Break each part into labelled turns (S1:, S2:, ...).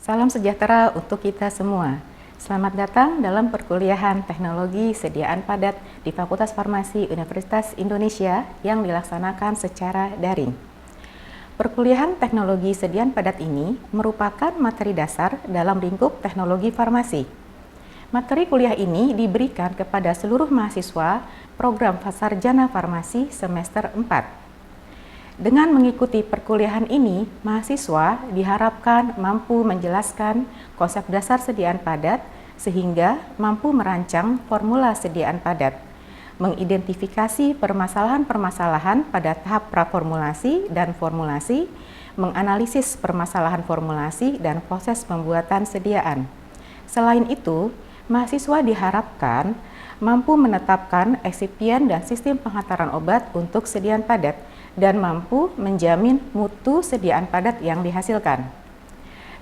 S1: Salam sejahtera untuk kita semua. Selamat datang dalam perkuliahan Teknologi Sediaan Padat di Fakultas Farmasi Universitas Indonesia yang dilaksanakan secara daring. Perkuliahan Teknologi Sediaan Padat ini merupakan materi dasar dalam lingkup teknologi farmasi. Materi kuliah ini diberikan kepada seluruh mahasiswa program Sarjana Farmasi semester 4. Dengan mengikuti perkuliahan ini, mahasiswa diharapkan mampu menjelaskan konsep dasar sediaan padat sehingga mampu merancang formula sediaan padat, mengidentifikasi permasalahan-permasalahan pada tahap praformulasi dan formulasi, menganalisis permasalahan formulasi dan proses pembuatan sediaan. Selain itu, mahasiswa diharapkan mampu menetapkan eksipien dan sistem penghantaran obat untuk sediaan padat dan mampu menjamin mutu sediaan padat yang dihasilkan.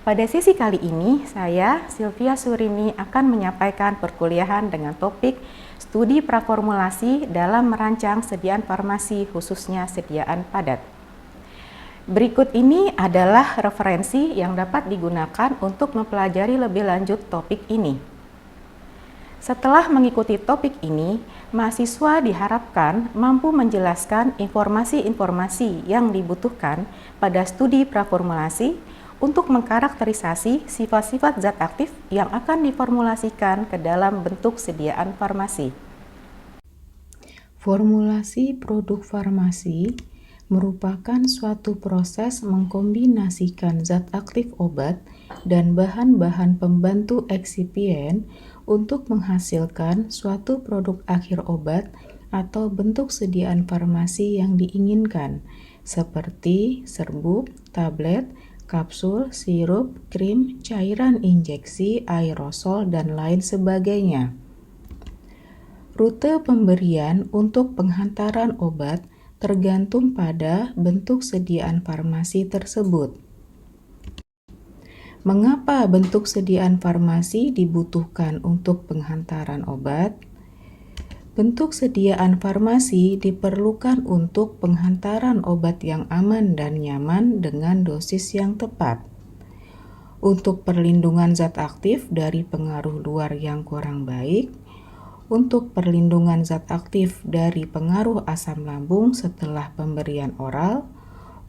S1: Pada sesi kali ini, saya, Sylvia Surini, akan menyampaikan perkuliahan dengan topik studi praformulasi dalam merancang sediaan farmasi khususnya sediaan padat. Berikut ini adalah referensi yang dapat digunakan untuk mempelajari lebih lanjut topik ini. Setelah mengikuti topik ini, mahasiswa diharapkan mampu menjelaskan informasi-informasi yang dibutuhkan pada studi praformulasi untuk mengkarakterisasi sifat-sifat zat aktif yang akan diformulasikan ke dalam bentuk sediaan farmasi.
S2: Formulasi produk farmasi merupakan suatu proses mengkombinasikan zat aktif obat dan bahan-bahan pembantu eksipien untuk menghasilkan suatu produk akhir obat atau bentuk sediaan farmasi yang diinginkan, seperti serbuk, tablet, kapsul, sirup, krim, cairan injeksi, aerosol, dan lain sebagainya. Rute pemberian untuk penghantaran obat tergantung pada bentuk sediaan farmasi tersebut. Mengapa bentuk sediaan farmasi dibutuhkan untuk penghantaran obat? Bentuk sediaan farmasi diperlukan untuk penghantaran obat yang aman dan nyaman dengan dosis yang tepat. Untuk perlindungan zat aktif dari pengaruh luar yang kurang baik, untuk perlindungan zat aktif dari pengaruh asam lambung setelah pemberian oral,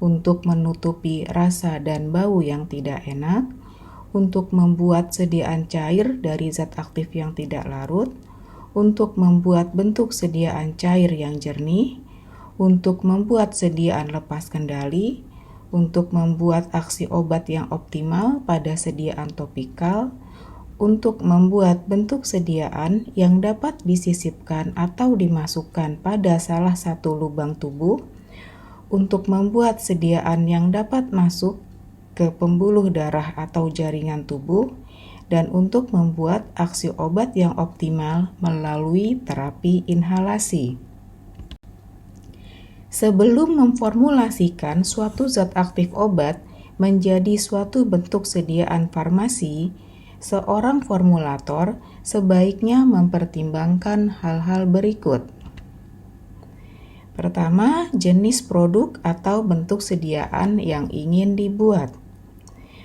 S2: untuk menutupi rasa dan bau yang tidak enak, untuk membuat sediaan cair dari zat aktif yang tidak larut, untuk membuat bentuk sediaan cair yang jernih, untuk membuat sediaan lepas kendali, untuk membuat aksi obat yang optimal pada sediaan topikal, untuk membuat bentuk sediaan yang dapat disisipkan atau dimasukkan pada salah satu lubang tubuh, untuk membuat sediaan yang dapat masuk ke pembuluh darah atau jaringan tubuh, dan untuk membuat aksi obat yang optimal melalui terapi inhalasi. Sebelum memformulasikan suatu zat aktif obat menjadi suatu bentuk sediaan farmasi, seorang formulator sebaiknya mempertimbangkan hal-hal berikut. Pertama, jenis produk atau bentuk sediaan yang ingin dibuat.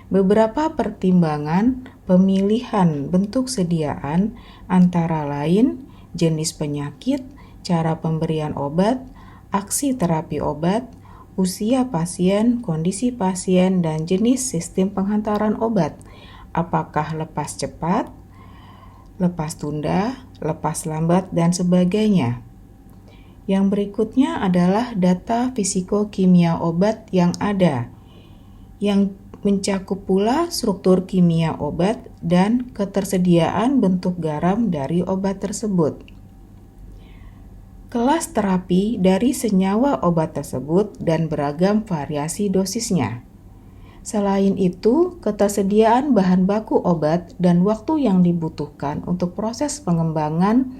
S2: Beberapa pertimbangan pemilihan bentuk sediaan antara lain jenis penyakit, cara pemberian obat, aksi terapi obat, usia pasien, kondisi pasien, dan jenis sistem penghantaran obat. Apakah lepas cepat, lepas tunda, lepas lambat, dan sebagainya. Yang berikutnya adalah data fisikokimia obat yang ada, yang mencakup pula struktur kimia obat dan ketersediaan bentuk garam dari obat tersebut. Kelas terapi dari senyawa obat tersebut dan beragam variasi dosisnya. Selain itu, ketersediaan bahan baku obat dan waktu yang dibutuhkan untuk proses pengembangan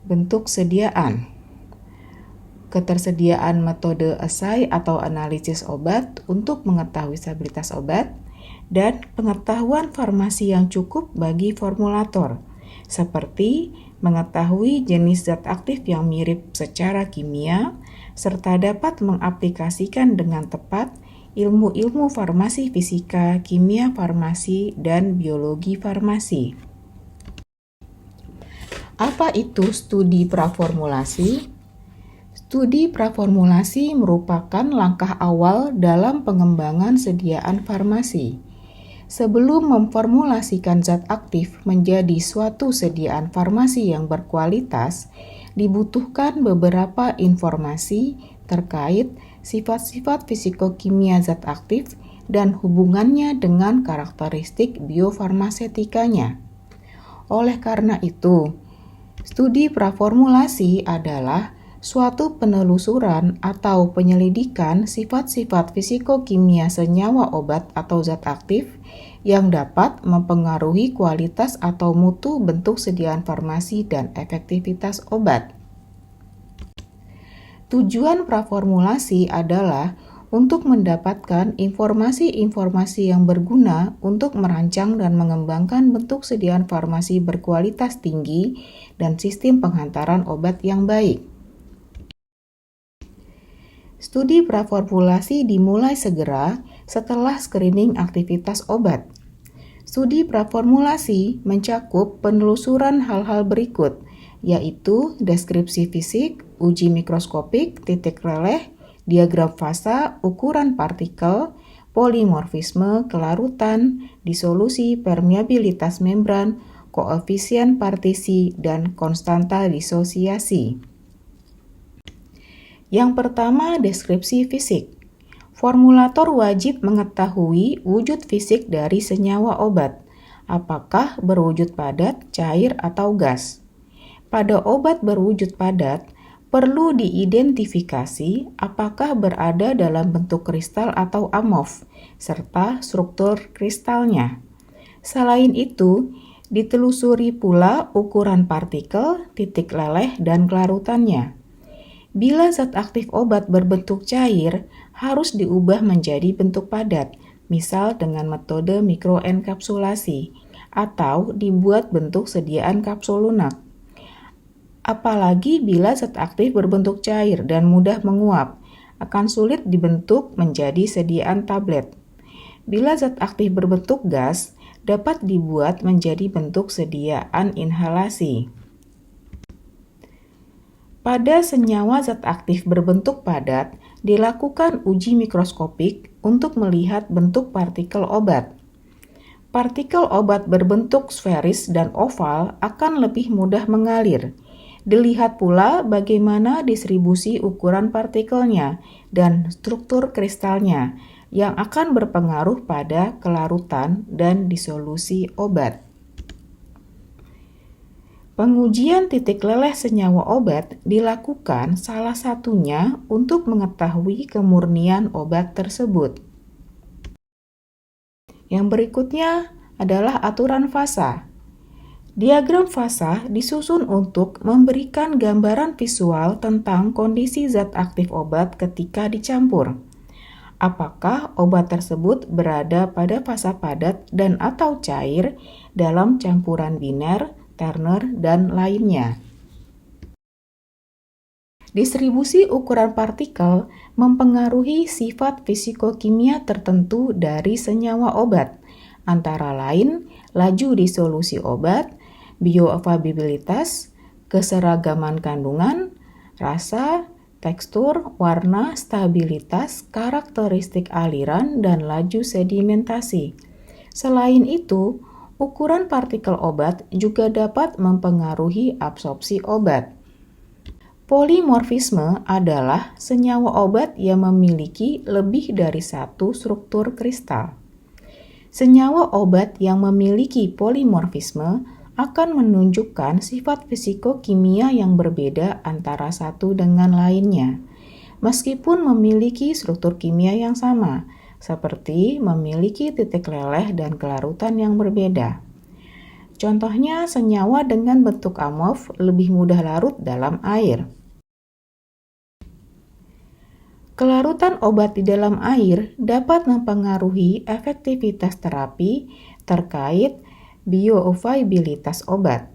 S2: bentuk sediaan. Ketersediaan metode esai atau analisis obat untuk mengetahui stabilitas obat, dan pengetahuan farmasi yang cukup bagi formulator, seperti mengetahui jenis zat aktif yang mirip secara kimia, serta dapat mengaplikasikan dengan tepat ilmu-ilmu farmasi fisika, kimia farmasi, dan biologi farmasi. Apa itu studi praformulasi? Studi praformulasi merupakan langkah awal dalam pengembangan sediaan farmasi. Sebelum memformulasikan zat aktif menjadi suatu sediaan farmasi yang berkualitas, dibutuhkan beberapa informasi terkait sifat-sifat fisikokimia zat aktif dan hubungannya dengan karakteristik biofarmasetikanya. Oleh karena itu, studi praformulasi adalah suatu penelusuran atau penyelidikan sifat-sifat fisikokimia senyawa obat atau zat aktif yang dapat mempengaruhi kualitas atau mutu bentuk sediaan farmasi dan efektivitas obat. Tujuan praformulasi adalah untuk mendapatkan informasi-informasi yang berguna untuk merancang dan mengembangkan bentuk sediaan farmasi berkualitas tinggi dan sistem penghantaran obat yang baik. Studi praformulasi dimulai segera setelah screening aktivitas obat. Studi praformulasi mencakup penelusuran hal-hal berikut, yaitu deskripsi fisik, uji mikroskopik, titik leleh, diagram fasa, ukuran partikel, polimorfisme, kelarutan, disolusi, permeabilitas membran, koefisien partisi, dan konstanta disosiasi. Yang pertama, deskripsi fisik. Formulator wajib mengetahui wujud fisik dari senyawa obat, apakah berwujud padat, cair, atau gas. Pada obat berwujud padat, perlu diidentifikasi apakah berada dalam bentuk kristal atau amorf, serta struktur kristalnya. Selain itu, ditelusuri pula ukuran partikel, titik leleh, dan kelarutannya. Bila zat aktif obat berbentuk cair, harus diubah menjadi bentuk padat, misal dengan metode mikroenkapsulasi, atau dibuat bentuk sediaan kapsul lunak. Apalagi bila zat aktif berbentuk cair dan mudah menguap, akan sulit dibentuk menjadi sediaan tablet. Bila zat aktif berbentuk gas, dapat dibuat menjadi bentuk sediaan inhalasi. Pada senyawa zat aktif berbentuk padat, dilakukan uji mikroskopik untuk melihat bentuk partikel obat. Partikel obat berbentuk sferis dan oval akan lebih mudah mengalir. Dilihat pula bagaimana distribusi ukuran partikelnya dan struktur kristalnya yang akan berpengaruh pada kelarutan dan disolusi obat. Pengujian titik leleh senyawa obat dilakukan salah satunya untuk mengetahui kemurnian obat tersebut. Yang berikutnya adalah aturan fasa. Diagram fasa disusun untuk memberikan gambaran visual tentang kondisi zat aktif obat ketika dicampur. Apakah obat tersebut berada pada fasa padat dan atau cair dalam campuran biner, Turner, dan lainnya. Distribusi ukuran partikel mempengaruhi sifat fisikokimia tertentu dari senyawa obat, antara lain laju disolusi obat, bioavailabilitas, keseragaman kandungan, rasa, tekstur, warna, stabilitas, karakteristik aliran, dan laju sedimentasi. Selain itu, ukuran partikel obat juga dapat mempengaruhi absorpsi obat. Polimorfisme adalah senyawa obat yang memiliki lebih dari satu struktur kristal. Senyawa obat yang memiliki polimorfisme akan menunjukkan sifat fisikokimia yang berbeda antara satu dengan lainnya, meskipun memiliki struktur kimia yang sama, seperti memiliki titik leleh dan kelarutan yang berbeda. Contohnya, senyawa dengan bentuk amorf lebih mudah larut dalam air. Kelarutan obat di dalam air dapat mempengaruhi efektivitas terapi terkait bioavailabilitas obat.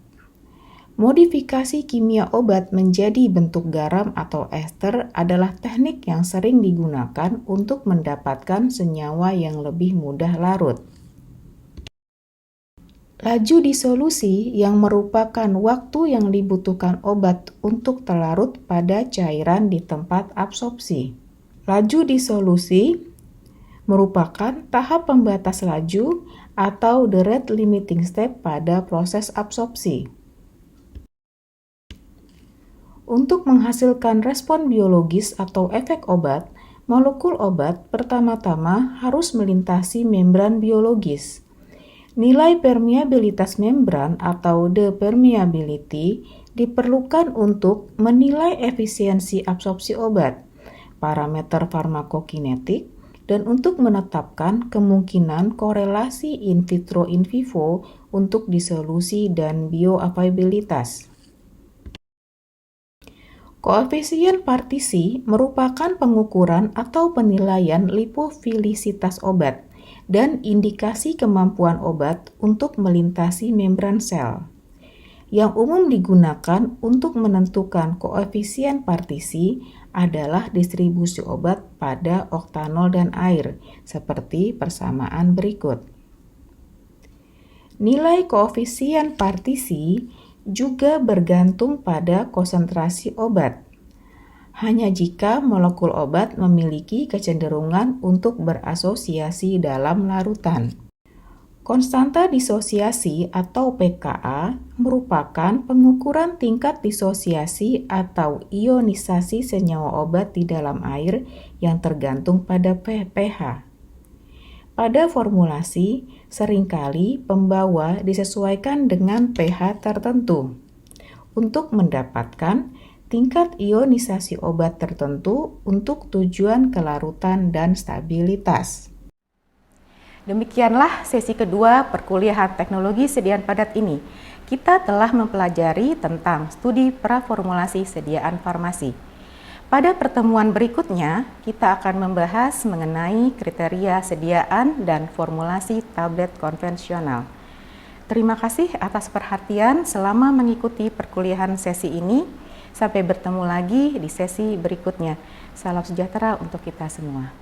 S2: Modifikasi kimia obat menjadi bentuk garam atau ester adalah teknik yang sering digunakan untuk mendapatkan senyawa yang lebih mudah larut. Laju disolusi yang merupakan waktu yang dibutuhkan obat untuk terlarut pada cairan di tempat absorpsi. Laju disolusi merupakan tahap pembatas laju atau the rate limiting step pada proses absorpsi. Untuk menghasilkan respon biologis atau efek obat, molekul obat pertama-tama harus melintasi membran biologis. Nilai permeabilitas membran atau the permeability diperlukan untuk menilai efisiensi absorpsi obat, parameter farmakokinetik, dan untuk menetapkan kemungkinan korelasi in vitro in vivo untuk disolusi dan bioavailabilitas. Koefisien partisi merupakan pengukuran atau penilaian lipofilisitas obat dan indikasi kemampuan obat untuk melintasi membran sel. Yang umum digunakan untuk menentukan koefisien partisi adalah distribusi obat pada oktanol dan air, seperti persamaan berikut. Nilai koefisien partisi juga bergantung pada konsentrasi obat. Hanya jika molekul obat memiliki kecenderungan untuk berasosiasi dalam larutan. Konstanta disosiasi atau pKa merupakan pengukuran tingkat disosiasi atau ionisasi senyawa obat di dalam air yang tergantung pada pH. Pada formulasi, seringkali pembawa disesuaikan dengan pH tertentu untuk mendapatkan tingkat ionisasi obat tertentu untuk tujuan kelarutan dan stabilitas.
S1: Demikianlah sesi kedua perkuliahan teknologi sediaan padat ini. Kita telah mempelajari tentang studi praformulasi sediaan farmasi. Pada pertemuan berikutnya, kita akan membahas mengenai kriteria sediaan dan formulasi tablet konvensional. Terima kasih atas perhatian selama mengikuti perkuliahan sesi ini. Sampai bertemu lagi di sesi berikutnya. Salam sejahtera untuk kita semua.